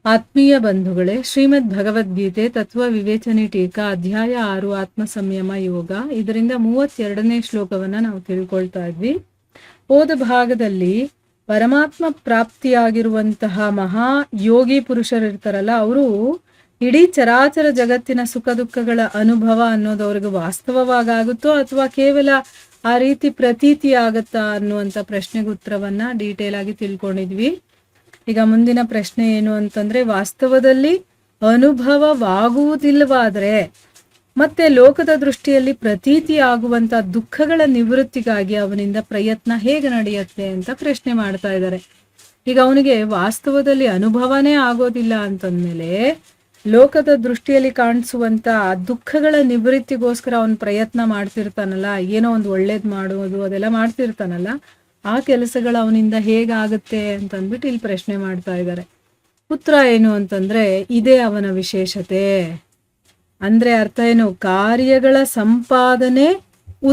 ಆತ್ಮೀಯ ಬಂಧುಗಳೇ, ಶ್ರೀಮದ್ ಭಗವದ್ಗೀತೆ ತತ್ವ ವಿವೇಚನೆ ಟೀಕಾ ಅಧ್ಯಾಯ 6 ಆತ್ಮ ಸಂಯಮ ಯೋಗ. ಇದರಿಂದ 32ನೇ ಶ್ಲೋಕವನ್ನ ನಾವು ತಿಳ್ಕೊಳ್ತಾ ಇದ್ವಿ. ಹೋದ ಭಾಗದಲ್ಲಿ ಪರಮಾತ್ಮ ಪ್ರಾಪ್ತಿಯಾಗಿರುವಂತಹ ಮಹಾ ಯೋಗಿ ಪುರುಷರಿರ್ತಾರಲ್ಲ, ಅವರು ಇಡೀ ಚರಾಚರ ಜಗತ್ತಿನ ಸುಖ ದುಃಖಗಳ ಅನುಭವ ಅನ್ನೋದು ಅವ್ರಿಗೆ ವಾಸ್ತವವಾಗುತ್ತೋ ಅಥವಾ ಕೇವಲ ಆ ರೀತಿ ಪ್ರತೀತಿ ಆಗತ್ತಾ ಅನ್ನುವಂಥ ಪ್ರಶ್ನೆಗೆ ಉತ್ತರವನ್ನ ಡೀಟೇಲ್ ಆಗಿ ತಿಳ್ಕೊಂಡಿದ್ವಿ. ಈಗ ಮುಂದಿನ ಪ್ರಶ್ನೆ ಏನು ಅಂತಂದ್ರೆ, ವಾಸ್ತವದಲ್ಲಿ ಅನುಭವವಾಗುವುದಿಲ್ಲವಾದ್ರೆ ಮತ್ತೆ ಲೋಕದ ದೃಷ್ಟಿಯಲ್ಲಿ ಪ್ರತೀತಿ ಆಗುವಂತ ದುಃಖಗಳ ನಿವೃತ್ತಿಗಾಗಿ ಅವನಿಂದ ಪ್ರಯತ್ನ ಹೇಗೆ ನಡೆಯುತ್ತೆ ಅಂತ ಪ್ರಶ್ನೆ ಮಾಡ್ತಾ ಇದ್ದಾರೆ. ಈಗ ಅವನಿಗೆ ವಾಸ್ತವದಲ್ಲಿ ಅನುಭವನೇ ಆಗೋದಿಲ್ಲ ಅಂತಂದ್ಮೇಲೆ ಲೋಕದ ದೃಷ್ಟಿಯಲ್ಲಿ ಕಾಣಿಸುವಂತ ದುಃಖಗಳ ನಿವೃತ್ತಿಗೋಸ್ಕರ ಅವನು ಪ್ರಯತ್ನ ಮಾಡ್ತಿರ್ತಾನಲ್ಲ, ಏನೋ ಒಂದು ಒಳ್ಳೇದ್ ಮಾಡುವುದು ಅದೆಲ್ಲ ಮಾಡ್ತಿರ್ತಾನಲ್ಲ, ಆ ಕೆಲಸಗಳು ಅವನಿಂದ ಹೇಗಾಗುತ್ತೆ ಅಂತಂದ್ಬಿಟ್ಟು ಇಲ್ಲಿ ಪ್ರಶ್ನೆ ಮಾಡ್ತಾ ಇದ್ದಾರೆ. ಉತ್ತರ ಏನು ಅಂತಂದ್ರೆ, ಇದೇ ಅವನ ವಿಶೇಷತೆ. ಅಂದ್ರೆ ಅರ್ಥ ಏನು, ಕಾರ್ಯಗಳ ಸಂಪಾದನೆ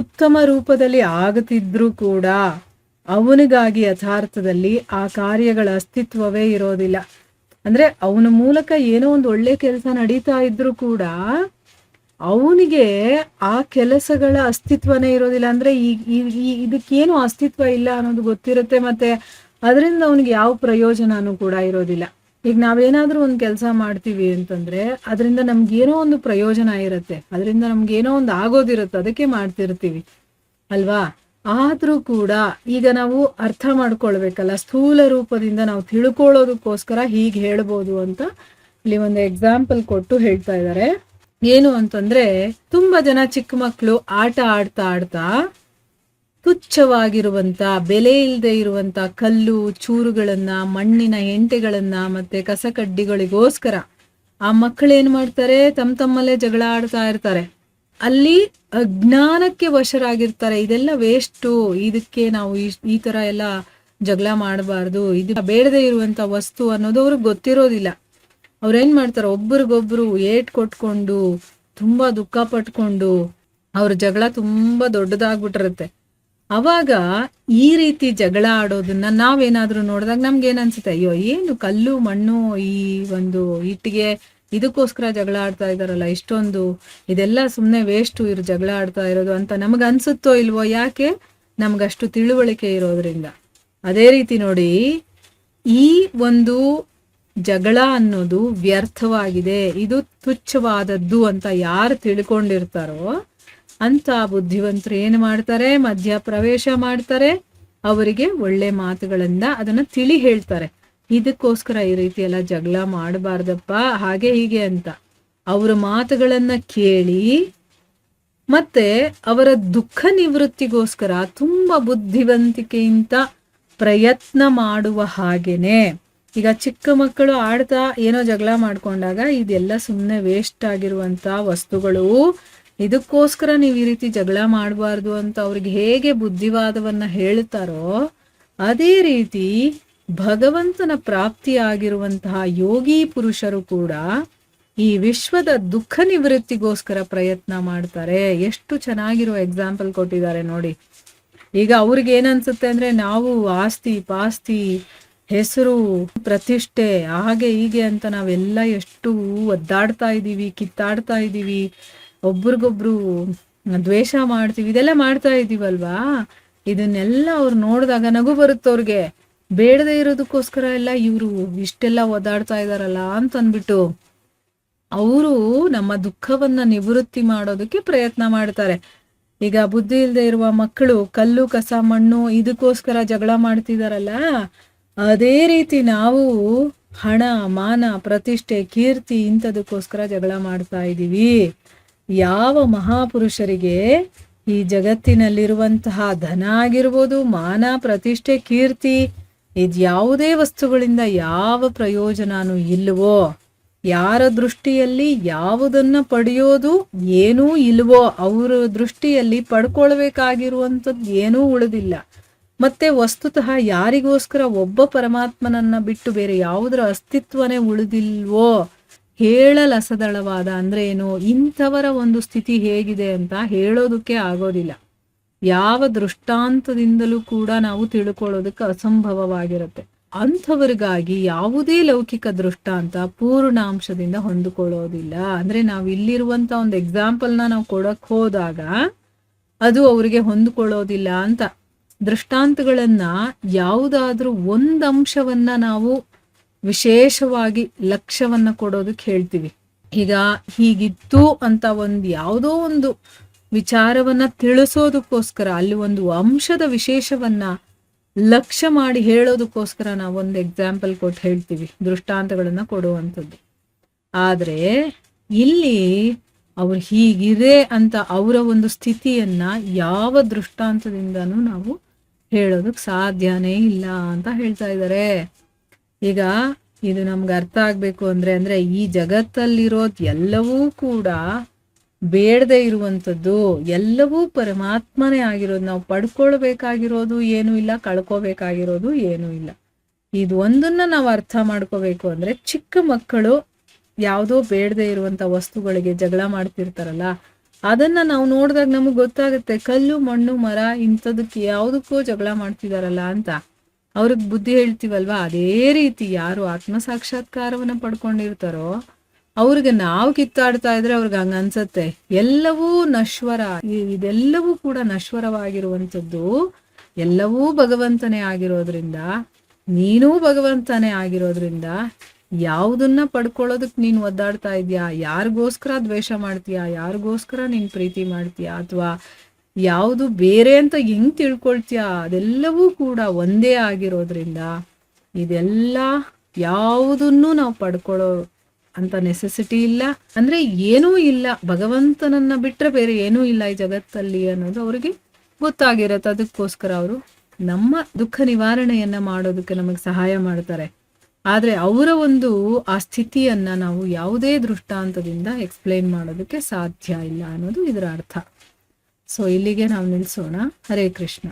ಉತ್ತಮ ರೂಪದಲ್ಲಿ ಆಗುತ್ತಿದ್ರೂ ಕೂಡ ಅವನಿಗಾಗಿ ಯಥಾರ್ಥದಲ್ಲಿ ಆ ಕಾರ್ಯಗಳ ಅಸ್ತಿತ್ವವೇ ಇರೋದಿಲ್ಲ. ಅಂದ್ರೆ ಅವನ ಮೂಲಕ ಏನೋ ಒಂದು ಒಳ್ಳೆ ಕೆಲಸ ನಡೀತಾ ಇದ್ರೂ ಕೂಡ ಅವನಿಗೆ ಆ ಕೆಲಸಗಳ ಅಸ್ತಿತ್ವನೇ ಇರೋದಿಲ್ಲ. ಅಂದ್ರೆ ಇದಕ್ಕೇನು ಅಸ್ತಿತ್ವ ಇಲ್ಲ ಅನ್ನೋದು ಗೊತ್ತಿರುತ್ತೆ, ಮತ್ತೆ ಅದರಿಂದ ಅವನಿಗೆ ಯಾವ ಪ್ರಯೋಜನನೂ ಕೂಡ ಇರೋದಿಲ್ಲ. ಈಗ ನಾವೇನಾದ್ರೂ ಒಂದು ಕೆಲಸ ಮಾಡ್ತೀವಿ ಅಂತಂದ್ರೆ ಅದರಿಂದ ನಮ್ಗೇನೋ ಒಂದು ಪ್ರಯೋಜನ ಇರುತ್ತೆ, ಅದರಿಂದ ನಮ್ಗೇನೋ ಒಂದು ಆಗೋದಿರುತ್ತೆ, ಅದಕ್ಕೆ ಮಾಡ್ತಿರ್ತೀವಿ ಅಲ್ವಾ. ಆದ್ರೂ ಕೂಡ ಈಗ ನಾವು ಅರ್ಥ ಮಾಡ್ಕೊಳ್ಬೇಕಲ್ಲ, ಸ್ಥೂಲ ರೂಪದಿಂದ ನಾವು ತಿಳ್ಕೊಳ್ಳೋದಕ್ಕೋಸ್ಕರ ಹೀಗೆ ಹೇಳ್ಬೋದು ಅಂತ ಇಲ್ಲಿ ಒಂದು ಎಕ್ಸಾಂಪಲ್ ಕೊಟ್ಟು ಹೇಳ್ತಾ ಇದ್ದಾರೆ. ಏನು ಅಂತಂದ್ರೆ, ತುಂಬಾ ಜನ ಚಿಕ್ಕ ಮಕ್ಕಳು ಆಟ ಆಡ್ತಾ ಆಡ್ತಾ ತುಚ್ಛವಾಗಿರುವಂತ ಬೆಲೆ ಇಲ್ಲದೆ ಇರುವಂತ ಕಲ್ಲು ಚೂರುಗಳನ್ನ, ಮಣ್ಣಿನ ಹೆಂಟೆಗಳನ್ನ ಮತ್ತೆ ಕಸ ಕಡ್ಡಿಗಳಿಗೋಸ್ಕರ ಆ ಮಕ್ಕಳು ಏನ್ ಮಾಡ್ತಾರೆ, ತಮ್ಮಲ್ಲೇ ಜಗಳ ಆಡ್ತಾ ಇರ್ತಾರೆ. ಅಲ್ಲಿ ಅಜ್ಞಾನಕ್ಕೆ ವಶರಾಗಿರ್ತಾರೆ. ಇದೆಲ್ಲ ವೇಸ್ಟು, ಇದಕ್ಕೆ ನಾವು ಈ ತರ ಎಲ್ಲ ಜಗಳ ಮಾಡಬಾರ್ದು, ಇದು ಬೇಡದೇ ಇರುವಂತ ವಸ್ತು ಅನ್ನೋದು ಅವ್ರಿಗೆ ಗೊತ್ತಿರೋದಿಲ್ಲ. ಅವ್ರೇನ್ ಮಾಡ್ತಾರೆ, ಒಬ್ರಿಗೊಬ್ರು ಏಟ್ ಕೊಟ್ಕೊಂಡು ತುಂಬಾ ದುಃಖ ಪಟ್ಕೊಂಡು ಅವ್ರ ಜಗಳ ತುಂಬಾ ದೊಡ್ಡದಾಗ್ಬಿಟ್ಟಿರುತ್ತೆ. ಅವಾಗ ಈ ರೀತಿ ಜಗಳ ಆಡೋದನ್ನ ನಾವೇನಾದ್ರೂ ನೋಡಿದಾಗ ನಮ್ಗೆ ಏನ್ ಅನ್ಸುತ್ತೆ, ಅಯ್ಯೋ ಏನು ಕಲ್ಲು ಮಣ್ಣು ಈ ಒಂದು ಇಟ್ಟಿಗೆ ಇದಕ್ಕೋಸ್ಕರ ಜಗಳ ಆಡ್ತಾ ಇದಾರಲ್ಲ, ಇಷ್ಟೊಂದು ಇದೆಲ್ಲ ಸುಮ್ಮನೆ ವೇಸ್ಟು ಇವ್ರು ಜಗಳ ಆಡ್ತಾ ಇರೋದು ಅಂತ ನಮಗ್ ಅನ್ಸುತ್ತೋ ಇಲ್ವೋ? ಯಾಕೆ? ನಮ್ಗಷ್ಟು ತಿಳುವಳಿಕೆ ಇರೋದ್ರಿಂದ. ಅದೇ ರೀತಿ ನೋಡಿ, ಈ ಒಂದು ಜಗಳ ಅನ್ನೋದು ವ್ಯರ್ಥವಾಗಿದೆ, ಇದು ತುಚ್ಛವಾದದ್ದು ಅಂತ ಯಾರು ತಿಳ್ಕೊಂಡಿರ್ತಾರೋ ಅಂತ ಬುದ್ಧಿವಂತರು ಏನು ಮಾಡ್ತಾರೆ, ಮಧ್ಯ ಪ್ರವೇಶ ಮಾಡ್ತಾರೆ, ಅವರಿಗೆ ಒಳ್ಳೆ ಮಾತುಗಳಿಂದ ಅದನ್ನ ತಿಳಿ ಹೇಳ್ತಾರೆ. ಇದಕ್ಕೋಸ್ಕರ ಈ ರೀತಿ ಎಲ್ಲ ಜಗಳ ಮಾಡಬಾರ್ದಪ್ಪ, ಹಾಗೆ ಹೀಗೆ ಅಂತ ಅವರ ಮಾತುಗಳನ್ನ ಕೇಳಿ ಮತ್ತೆ ಅವರ ದುಃಖ ನಿವೃತ್ತಿಗೋಸ್ಕರ ತುಂಬಾ ಬುದ್ಧಿವಂತಿಕೆಯಿಂದ ಪ್ರಯತ್ನ ಮಾಡುವ ಹಾಗೇನೆ. ಈಗ ಚಿಕ್ಕ ಮಕ್ಕಳು ಆಡ್ತಾ ಏನೋ ಜಗಳ ಮಾಡ್ಕೊಂಡಾಗ ಇದೆಲ್ಲ ಸುಮ್ಮನೆ ವೇಸ್ಟ್ ಆಗಿರುವಂತ ವಸ್ತುಗಳು, ಇದಕ್ಕೋಸ್ಕರ ನೀವು ಈ ರೀತಿ ಜಗಳ ಮಾಡಬಾರ್ದು ಅಂತ ಅವ್ರಿಗೆ ಹೇಗೆ ಬುದ್ಧಿವಾದವನ್ನ ಹೇಳ್ತಾರೋ, ಅದೇ ರೀತಿ ಭಗವಂತನ ಪ್ರಾಪ್ತಿಯಾಗಿರುವಂತಹ ಯೋಗಿ ಪುರುಷರು ಕೂಡ ಈ ವಿಶ್ವದ ದುಃಖ ನಿವೃತ್ತಿಗೋಸ್ಕರ ಪ್ರಯತ್ನ ಮಾಡ್ತಾರೆ. ಎಷ್ಟು ಚೆನ್ನಾಗಿರೋ ಎಕ್ಸಾಂಪಲ್ ಕೊಟ್ಟಿದ್ದಾರೆ ನೋಡಿ. ಈಗ ಅವ್ರಿಗೆ ಏನನ್ಸುತ್ತೆ ಅಂದ್ರೆ, ನಾವು ಆಸ್ತಿ ಪಾಸ್ತಿ ಹೆಸರು ಪ್ರತಿಷ್ಠೆ ಹಾಗೆ ಹೀಗೆ ಅಂತ ನಾವೆಲ್ಲ ಎಷ್ಟು ಒದ್ದಾಡ್ತಾ ಇದ್ದೀವಿ, ಕಿತ್ತಾಡ್ತಾ ಇದ್ದೀವಿ, ಒಬ್ರಿಗೊಬ್ರು ದ್ವೇಷ ಮಾಡ್ತೀವಿ, ಇದೆಲ್ಲ ಮಾಡ್ತಾ ಇದ್ದೀವಲ್ವಾ. ಇದನ್ನೆಲ್ಲ ಅವ್ರು ನೋಡಿದಾಗ ನಗು ಬರುತ್ತೆ ಅವ್ರಿಗೆ. ಬೇಡದೇ ಇರೋದಕ್ಕೋಸ್ಕರ ಎಲ್ಲ ಇವರು ಇಷ್ಟೆಲ್ಲ ಒದ್ದಾಡ್ತಾ ಇದಾರಲ್ಲ ಅಂತ ಅಂದ್ಬಿಟ್ಟು ಅವರು ನಮ್ಮ ದುಃಖವನ್ನ ನಿವೃತ್ತಿ ಮಾಡೋದಕ್ಕೆ ಪ್ರಯತ್ನ ಮಾಡ್ತಾರೆ. ಈಗ ಬುದ್ಧಿ ಇಲ್ಲದೆ ಇರುವ ಮಕ್ಕಳು ಕಲ್ಲು ಕಸ ಮಣ್ಣು ಇದಕ್ಕೋಸ್ಕರ ಜಗಳ ಮಾಡ್ತಿದಾರಲ್ಲ, ಅದೇ ರೀತಿ ನಾವು ಹಣ ಮಾನ ಪ್ರತಿಷ್ಠೆ ಕೀರ್ತಿ ಇಂಥದಕ್ಕೋಸ್ಕರ ಜಗಳ ಮಾಡ್ತಾ ಇದ್ದೀವಿ. ಯಾವ ಮಹಾಪುರುಷರಿಗೆ ಈ ಜಗತ್ತಿನಲ್ಲಿರುವಂತಹ ಧನ ಆಗಿರ್ಬೋದು, ಮಾನ ಪ್ರತಿಷ್ಠೆ ಕೀರ್ತಿ ಇದ್ಯಾವುದೇ ವಸ್ತುಗಳಿಂದ ಯಾವ ಪ್ರಯೋಜನನೂ ಇಲ್ವೋ, ಯಾರ ದೃಷ್ಟಿಯಲ್ಲಿ ಯಾವುದನ್ನ ಪಡೆಯೋದು ಏನೂ ಇಲ್ವೋ, ಅವರ ದೃಷ್ಟಿಯಲ್ಲಿ ಪಡ್ಕೊಳ್ಬೇಕಾಗಿರುವಂಥದ್ದು ಏನೂ ಉಳಿದಿಲ್ಲ. ಮತ್ತೆ ವಸ್ತುತಃ ಯಾರಿಗೋಸ್ಕರ ಒಬ್ಬ ಪರಮಾತ್ಮನನ್ನ ಬಿಟ್ಟು ಬೇರೆ ಯಾವುದರ ಅಸ್ತಿತ್ವನೇ ಉಳಿದಿಲ್ವೋ, ಹೇಳಲಸದಳವಾದ ಅಂದ್ರೆ ಏನು, ಇಂಥವರ ಒಂದು ಸ್ಥಿತಿ ಹೇಗಿದೆ ಅಂತ ಹೇಳೋದಕ್ಕೆ ಆಗೋದಿಲ್ಲ. ಯಾವ ದೃಷ್ಟಾಂತದಿಂದಲೂ ಕೂಡ ನಾವು ತಿಳ್ಕೊಳ್ಳೋದಕ್ಕೆ ಅಸಂಭವವಾಗಿರುತ್ತೆ. ಅಂಥವ್ರಿಗಾಗಿ ಯಾವುದೇ ಲೌಕಿಕ ದೃಷ್ಟಾಂತ ಪೂರ್ಣಾಂಶದಿಂದ ಹೊಂದಿಕೊಳ್ಳೋದಿಲ್ಲ. ಅಂದ್ರೆ ನಾವು ಇಲ್ಲಿರುವಂತ ಒಂದು ಎಕ್ಸಾಂಪಲ್ನ ನಾವು ಕೊಡಕ್ ಹೋದಾಗ ಅದು ಅವರಿಗೆ ಹೊಂದಿಕೊಳ್ಳೋದಿಲ್ಲ ಅಂತ. ದೃಷ್ಟಾಂತಗಳನ್ನ ಯಾವುದಾದ್ರೂ ಒಂದು ಅಂಶವನ್ನ ನಾವು ವಿಶೇಷವಾಗಿ ಲಕ್ಷ್ಯವನ್ನ ಕೊಡೋದಕ್ಕೆ ಹೇಳ್ತೀವಿ. ಈಗ ಹೀಗಿತ್ತು ಅಂತ ಒಂದು ಯಾವುದೋ ಒಂದು ವಿಚಾರವನ್ನ ತಿಳಿಸೋದಕ್ಕೋಸ್ಕರ, ಅಲ್ಲಿ ಒಂದು ಅಂಶದ ವಿಶೇಷವನ್ನ ಲಕ್ಷ್ಯ ಮಾಡಿ ಹೇಳೋದಕ್ಕೋಸ್ಕರ ನಾವು ಒಂದು ಎಕ್ಸಾಂಪಲ್ ಕೊಟ್ಟು ಹೇಳ್ತೀವಿ, ದೃಷ್ಟಾಂತಗಳನ್ನ ಕೊಡುವಂಥದ್ದು. ಆದ್ರೆ ಇಲ್ಲಿ ಅವ್ರು ಹೀಗಿದೆ ಅಂತ ಅವರ ಒಂದು ಸ್ಥಿತಿಯನ್ನ ಯಾವ ದೃಷ್ಟಾಂತದಿಂದನೂ ನಾವು ಹೇಳೋದಕ್ಕೆ ಸಾಧ್ಯನೇ ಇಲ್ಲ ಅಂತ ಹೇಳ್ತಾ ಇದ್ದಾರೆ. ಈಗ ಇದು ನಮ್ಗೆ ಅರ್ಥ ಆಗ್ಬೇಕು ಅಂದ್ರೆ ಈ ಜಗತ್ತಲ್ಲಿರೋದು ಎಲ್ಲವೂ ಕೂಡ ಬೇಡದೆ ಇರುವಂಥದ್ದು, ಎಲ್ಲವೂ ಪರಮಾತ್ಮನೇ ಆಗಿರೋದು. ನಾವು ಪಡ್ಕೊಳ್ಬೇಕಾಗಿರೋದು ಏನೂ ಇಲ್ಲ, ಕಳ್ಕೋಬೇಕಾಗಿರೋದು ಏನೂ ಇಲ್ಲ. ಇದು ಒಂದನ್ನ ನಾವು ಅರ್ಥ ಮಾಡ್ಕೋಬೇಕು. ಅಂದ್ರೆ ಚಿಕ್ಕ ಮಕ್ಕಳು ಯಾವುದೋ ಬೇಡದೆ ಇರುವಂತ ವಸ್ತುಗಳಿಗೆ ಜಗಳ ಮಾಡ್ತಿರ್ತಾರಲ್ಲ, ಅದನ್ನ ನಾವು ನೋಡಿದಾಗ ನಮಗೆ ಗೊತ್ತಾಗುತ್ತೆ, ಕಲ್ಲು ಮಣ್ಣು ಮರ ಇಂಥದಕ್ಕೆ ಯಾವುದಕ್ಕೋ ಜಗಳ ಮಾಡ್ತಿದಾರಲ್ಲ ಅಂತ ಅವ್ರಿಗೆ ಬುದ್ಧಿ ಹೇಳ್ತೀವಲ್ವಾ. ಅದೇ ರೀತಿ ಯಾರು ಆತ್ಮ ಸಾಕ್ಷಾತ್ಕಾರವನ್ನ ಪಡ್ಕೊಂಡಿರ್ತಾರೋ ಅವ್ರಿಗೆ ನಾವು ಕಿತ್ತಾಡ್ತಾ ಇದ್ರೆ ಅವ್ರಿಗೆ ಹಂಗ ಅನ್ಸತ್ತೆ ಎಲ್ಲವೂ ನಶ್ವರ, ಇದೆಲ್ಲವೂ ಕೂಡ ನಶ್ವರವಾಗಿರುವಂಥದ್ದು, ಎಲ್ಲವೂ ಭಗವಂತನೇ ಆಗಿರೋದ್ರಿಂದ, ನೀನೂ ಭಗವಂತನೇ ಆಗಿರೋದ್ರಿಂದ ಯಾವುದನ್ನ ಪಡ್ಕೊಳ್ಳೋದಕ್ ನೀನ್ ಒದ್ದಾಡ್ತಾ ಇದ್ಯಾ, ಯಾರಿಗೋಸ್ಕರ ದ್ವೇಷ ಮಾಡ್ತೀಯಾ, ಯಾರಿಗೋಸ್ಕರ ನೀನ್ ಪ್ರೀತಿ ಮಾಡ್ತೀಯಾ, ಅಥವಾ ಯಾವುದು ಬೇರೆ ಅಂತ ಹೆಂಗ್ ತಿಳ್ಕೊಳ್ತೀಯಾ, ಅದೆಲ್ಲವೂ ಕೂಡ ಒಂದೇ ಆಗಿರೋದ್ರಿಂದ ಇದೆಲ್ಲ ಯಾವುದನ್ನು ನಾವು ಪಡ್ಕೊಳ್ಳೋ ಅಂತ ನೆಸೆಸಿಟಿ ಇಲ್ಲ. ಅಂದ್ರೆ ಏನೂ ಇಲ್ಲ, ಭಗವಂತನನ್ನ ಬಿಟ್ರೆ ಬೇರೆ ಏನೂ ಇಲ್ಲ ಈ ಜಗತ್ತಲ್ಲಿ ಅನ್ನೋದು ಅವ್ರಿಗೆ ಗೊತ್ತಾಗಿರತ್ತೆ. ಅದಕ್ಕೋಸ್ಕರ ಅವರು ನಮ್ಮ ದುಃಖ ನಿವಾರಣೆಯನ್ನ ಮಾಡೋದಕ್ಕೆ ನಮಗೆ ಸಹಾಯ ಮಾಡ್ತಾರೆ. ಆದ್ರೆ ಅವರ ಒಂದು ಆ ಸ್ಥಿತಿಯನ್ನ ನಾವು ಯಾವುದೇ ದೃಷ್ಟಾಂತದಿಂದ ಎಕ್ಸ್ಪ್ಲೇನ್ ಮಾಡೋದಕ್ಕೆ ಸಾಧ್ಯ ಇಲ್ಲ ಅನ್ನೋದು ಇದರ ಅರ್ಥ. ಸೊ ಇಲ್ಲಿಗೆ ನಾವು ನಿಲ್ಸೋಣ. ಹರೇ ಕೃಷ್ಣ.